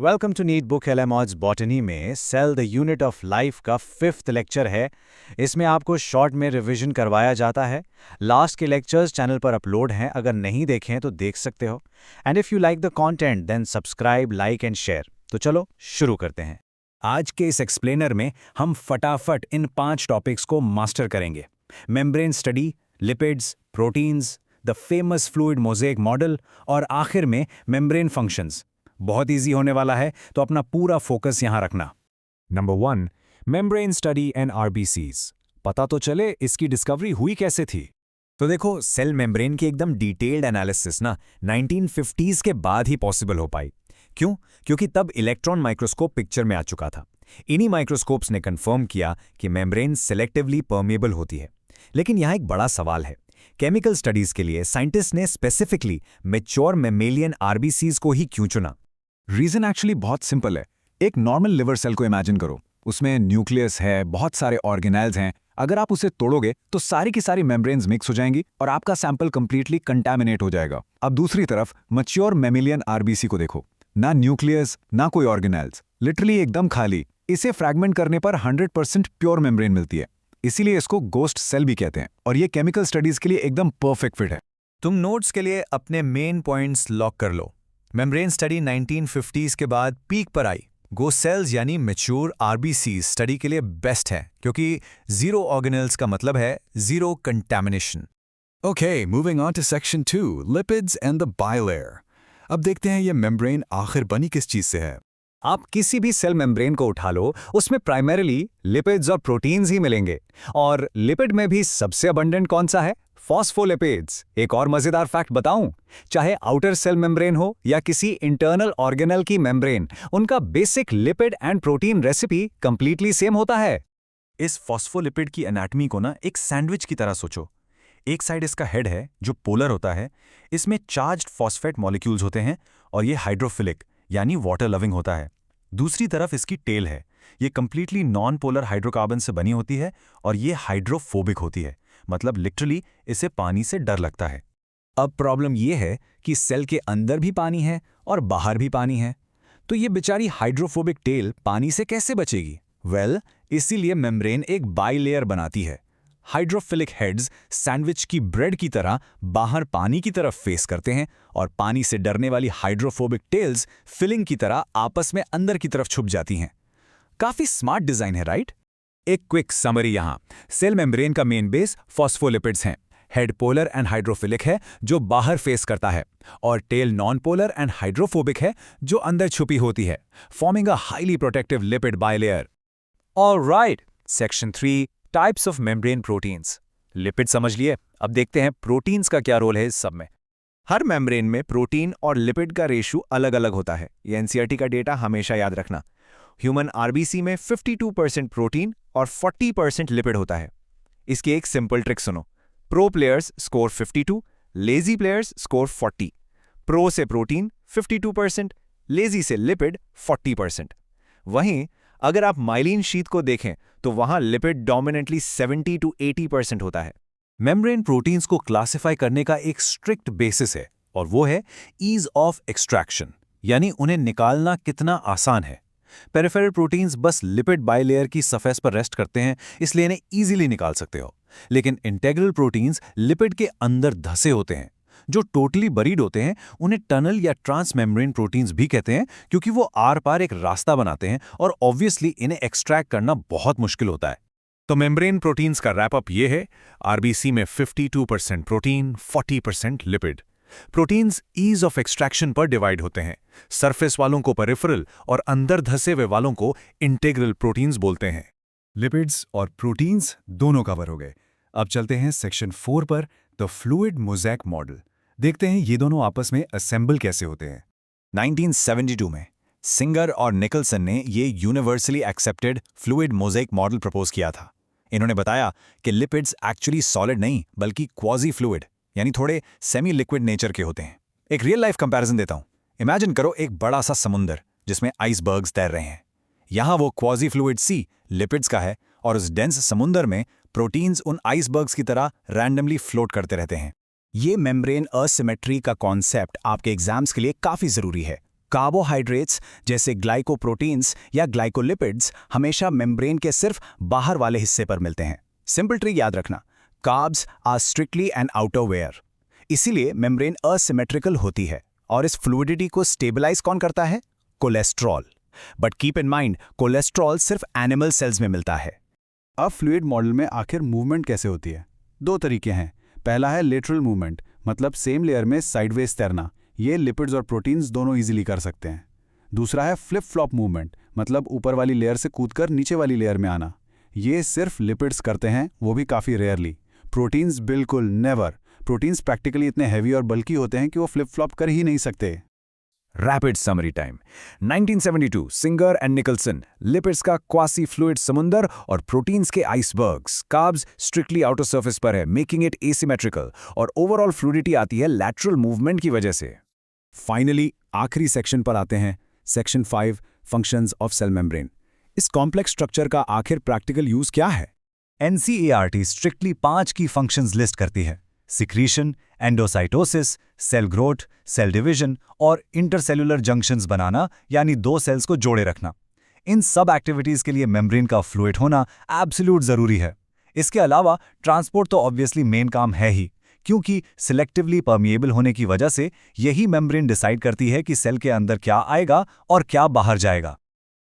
Welcome to NEET book एलएमऑज botany में cell the unit of life का 5th lecture है। इसमें आपको शॉर्ट में रिवीजन करवाया जाता है। लास्ट के लेक्चर्स चैनल पर अपलोड हैं, अगर नहीं देखें तो देख सकते हो। And if you like the content then subscribe, like and share. तो चलो शुरू करते हैं। आज के इस एक्सप्लेनर में हम फटाफट इन 5 टॉपिक्स को मास्टर करेंगे। Membrane study, lipids, proteins, the famous fluid mosaic model और आखिर में मेम्ब्रेन फंक्शंस। बहुत इजी होने वाला है, तो अपना पूरा फोकस यहां रखना। Number 1, membrane study and RBCs. पता तो चले इसकी डिस्कवरी हुई कैसे थी। तो देखो, सेल मेम्ब्रेन की एकदम डिटेल्ड एनालिसिस ना 1950s के बाद ही पॉसिबल हो पाई। क्यों? क्योंकि तब इलेक्ट्रॉन माइक्रोस्कोप पिक्चर में आ चुका था। इन्हीं माइक्रोस्कोप्स ने कंफर्म किया कि मेम्ब्रेन सेलेक्टिवली परमेबल होती है। लेकिन यहाँ एक बड़ा सवाल है। केमिकल स्टडीज के लिए साइंटिस्ट ने स्पेसिफिकली मैच्योर मैमेलियन आरबीसीज को ही क्यों चुना? रीजन एक्चुअली बहुत सिंपल है। एक नॉर्मल लिवर सेल को इमेजिन करो। उसमें न्यूक्लियस है, बहुत सारे ऑर्गेनेल्स हैं। अगर आप उसे तोड़ोगे तो सारी की सारी मेम्ब्रेन्स मिक्स हो जाएंगी और आपका सैंपल कंप्लीटली कंटामिनेट हो जाएगा। अब दूसरी तरफ मैच्योर मैमेलियन आरबीसी को देखो। ना न्यूक्लियस, ना कोई ऑर्गेनेल्स, लिटरली एकदम खाली। इसे फ्रैगमेंट करने पर 100% प्योर मेम्ब्रेन मिलती है। इसीलिए इसको गोस्ट सेल भी कहते हैं और ये केमिकल स्टडीज के लिए एकदम परफेक्ट फिट है। तुम नोट्स के लिए अपने मेन पॉइंट्स लॉक कर लो। मेम्ब्रेन स्टडी 1950s के बाद पीक पर आई। गोस्ट सेल्स यानी मैच्योर आरबीसीज स्टडी के लिए बेस्ट है, क्योंकि जीरो ऑर्गेनेल्स का मतलब है zero contamination. Okay, moving on to section 2, lipids and the bilayer. अब देखते हैं ये मेम्ब्रेन आखिर बनी किस चीज से है। आप किसी भी सेल मेम्ब्रेन को उठा लो, उसमें प्राइमरीली लिपिड्स और प्रोटीन्स ही मिलेंगे। और लिपिड में भी सबसे अबंडेंट कौन सा है? फॉस्फोलिपिड्स। एक और मजेदार फैक्ट बताऊं, चाहे आउटर सेल मेम्ब्रेन हो या किसी इंटरनल ऑर्गेनेल की मेम्ब्रेन, उनका basic lipid and protein recipe completely same होता है। इस फॉस्फोलिपिड की एनाटॉमी को ना एक सैंडविच की तरह सोचो। एक साइड इसका हेड है जो पोलर होता है, इसमें चार्ज्ड फॉस्फेट मॉलिक्यूल्स होते हैं और ये हाइड्रोफिलिक यानी वाटर लविंग होता है। दूसरी तरफ इसकी टेल है, ये कंप्लीटली नॉन पोलर हाइड्रोकार्बन से बनी होती है और ये हाइड्रोफोबिक होती है, मतलब लिटरली इसे पानी से डर लगता है। अब प्रॉब्लम ये है कि सेल के अंदर भी पानी है और बाहर भी पानी है, तो ये बेचारी हाइड्रोफोबिक टेल पानी से कैसे बचेगी? इसीलिए मेम्ब्रेन एक बाइलेयर बनाती है। हाइड्रोफिलिक हेड्स सैंडविच की ब्रेड की तरह बाहर पानी की तरफ फेस करते हैं और पानी से डरने वाली हाइड्रोफोबिक टेल्स फिलिंग की तरह आपस में अंदर की तरफ छुप जाती हैं। काफी स्मार्ट डिजाइन है, राइट? एक क्विक समरी यहां। सेल मेम्ब्रेन का मेन बेस फॉस्फोलिपिड्स हैं। हेड पोलर एंड हाइड्रोफिलिक है जो बाहर फेस करता है, और tail non polar end hydrophobic है जो अंदर छुपी होती है, forming a highly protective lipid bilayer. Alright, section 3, types of membrane proteins. Lipid समझ लिए, अब देखते हैं प्रोटीन्स का क्या रोल है इस सब में। हर मेम्ब्रेन में प्रोटीन और लिपिड का रेशो अलग अलग होता है। ये एनसीईआरटी का डेटा हमेशा याद रखना। ह्यूमन आरबीसी में 52% प्रोटीन और 40% लिपिड होता है। इसकी एक सिंपल ट्रिक सुनो। Pro players score 52, lazy players score 40। Pro से प्रोटीन 52%, लेजी से लिपिड 40%। वहीं अगर आप माइलिन शीट को देखें तो वहां लिपिड डोमिनेंटली 70 to 80% होता है। मेम्ब्रेन प्रोटीन्स को क्लासिफाई करने का एक स्ट्रिक्ट बेसिस है, और वो है ईज ऑफ एक्सट्रैक्शन, यानी उन्हें निकालना कितना आसान है। पेरिफेरल प्रोटीन्स बस लिपिड बाइलेयर की सरफेस पर रेस्ट करते हैं, इसलिए इन्हें इजीली निकाल सकते हो। लेकिन इंटेग्रल प्रोटीन्स लिपिड के अंदर धसे होते हैं। जो टोटली बरीड होते हैं उन्हें टनल या ट्रांसमेम्ब्रेन प्रोटीन्स भी कहते हैं, क्योंकि वो आर पार एक रास्ता बनाते हैं और ऑब्वियसली इन्हें एक्सट्रैक्ट करना बहुत मुश्किल होता है। तो मेम्ब्रेन प्रोटीन्स का रैपअप ये है। आरबीसी में 52% protein, 40% lipid. Proteins ease of extraction पर डिवाइड होते हैं। सरफेस वालों को पेरिफेरल और अंदर धसे हुए वालों को इंटेग्रल प्रोटीन्स बोलते हैं। लिपिड्स और प्रोटीन्स दोनों कवर हो गए। अब चलते हैं सेक्शन 4 पर, द फ्लूइड मोज़ेक मॉडल। देखते हैं ये दोनों आपस में असेंबल कैसे होते हैं। 1972 में सिंगर और निकलसन ने ये universally accepted fluid mosaic model propose किया था। इन्होंने बताया कि लिपिड्स एक्चुअली सॉलिड नहीं बल्कि क्वाजी फ्लूइड यानी थोड़े सेमी लिक्विड नेचर के होते हैं। एक रियल लाइफ कंपैरिजन देता हूं। इमेजिन करो एक बड़ा सा समुंदर जिसमें आइसबर्ग्स तैर रहे हैं। यहां वो क्वाजी फ्लूइड सी लिपिड्स का है और उस डेंस समुंदर में प्रोटीन्स उन आइसबर्ग्स की तरह रैंडमली फ्लोट करते रहते हैं। ये मेम्ब्रेन असिमेट्री का कॉन्सेप्ट आपके एग्जाम्स के लिए काफी जरूरी है। कार्बोहाइड्रेट्स जैसे ग्लाइकोप्रोटीन्स या ग्लाइकोलिपिड्स हमेशा मेम्ब्रेन के सिर्फ बाहर वाले हिस्से पर मिलते हैं। सिंपल ट्रिक याद रखना, कार्ब्स आर स्ट्रिक्टली एन आउटरवेयर। इसीलिए मेम्ब्रेन असिमेट्रिकल होती है। और इस फ्लूइडिटी को स्टेबलाइज कौन करता है? Cholesterol. But keep in mind, cholesterol सिर्फ एनिमल सेल्स में मिलता है। अब फ्लूइड मॉडल में आखिर मूवमेंट कैसे होती है? दो तरीके हैं। पहला है लेटरल मूवमेंट, मतलब सेम लेयर में साइडवेज तैरना। ये लिपिड्स और प्रोटीन्स दोनों इजीली कर सकते हैं। दूसरा है फ्लिप फ्लॉप मूवमेंट, मतलब ऊपर वाली लेयर से कूदकर नीचे वाली लेयर में आना। ये सिर्फ लिपिड्स करते हैं, वो भी काफ़ी रेयरली। प्रोटीन्स बिल्कुल नेवर। प्रोटीन्स प्रैक्टिकली इतने हैवी और बल्की होते हैं कि वो फ्लिप फ्लॉप कर ही नहीं सकते। Rapid summary time. 1972 singer and Nicolson. Lipids का क्वासी फ्लूइड समुंदर और प्रोटीन्स के icebergs. Carbs strictly outer surface पर है, मेकिंग इट एसिमेट्रिकल। और ओवरऑल फ्लूइडिटी आती है लैटरल मूवमेंट की वजह से। फाइनली आखिरी सेक्शन पर आते हैं, section 5, functions of cell membrane. इस कॉम्प्लेक्स स्ट्रक्चर का आखिर प्रैक्टिकल यूज क्या है? NCERT स्ट्रिक्टली 5 की फंक्शंस लिस्ट करती है: secretion, endocytosis, cell growth, cell division और इंटरसेल्युलर जंक्शंस बनाना, यानी दो सेल्स को जोड़े रखना। इन सब एक्टिविटीज के लिए मेम्ब्रेन का फ्लूइड होना एब्सोल्यूट जरूरी है। इसके अलावा ट्रांसपोर्ट तो ऑब्वियसली मेन काम है ही, क्योंकि सिलेक्टिवली परमिएबल होने की वजह से यही मेम्ब्रेन डिसाइड करती है कि सेल के अंदर क्या आएगा और क्या बाहर जाएगा।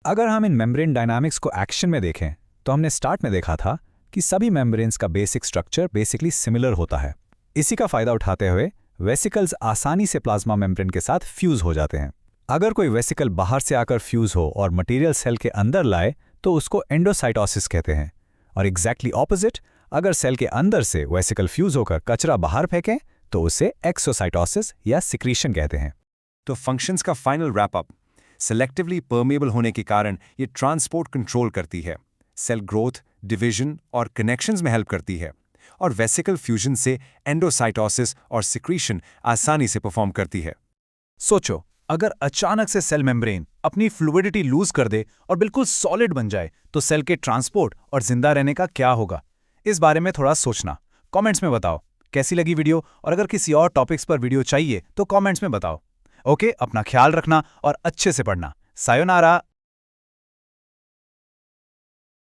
अगर हम इन मेम्ब्रेन डायनामिक्स को एक्शन में देखें तो हमने स्टार्ट में देखा था कि सभी मेम्ब्रेन्स का बेसिक स्ट्रक्चर बेसिकली सिमिलर होता है। इसी का फायदा उठाते हुए वेसिकल्स आसानी से प्लाज्मा मेम्ब्रेन के साथ फ्यूज हो जाते हैं। अगर कोई वेसिकल बाहर से आकर फ्यूज हो और मटेरियल सेल के अंदर लाए तो उसको एंडोसाइटोसिस कहते हैं। और एग्जैक्टली ऑपोजिट, अगर सेल के अंदर से वेसिकल फ्यूज होकर कचरा बाहर फेंकें तो उसे एक्सोसाइटोसिस या सिक्रीशन कहते हैं। तो फंक्शंस का final wrap up. Selectively permeable होने के कारण ये ट्रांसपोर्ट कंट्रोल करती है, सेल ग्रोथ, डिवीजन और कनेक्शंस में हेल्प करती है, और वेसिकल फ्यूजन से एंडोसाइटोसिस और सिक्रीशन आसानी से परफॉर्म करती है। सोचो, अगर अचानक से सेल मेम्ब्रेन अपनी फ्लूइडिटी लूज कर दे और बिल्कुल सॉलिड बन जाए तो सेल के ट्रांसपोर्ट और जिंदा रहने का क्या होगा? इस बारे में थोड़ा सोचना। कमेंट्स में बताओ कैसी लगी वीडियो, और अगर किसी और टॉपिक्स पर वीडियो चाहिए तो कमेंट्स में बताओ। ओके, अपना ख्याल रखना और अच्छे से पढ़ना। सायोनारा।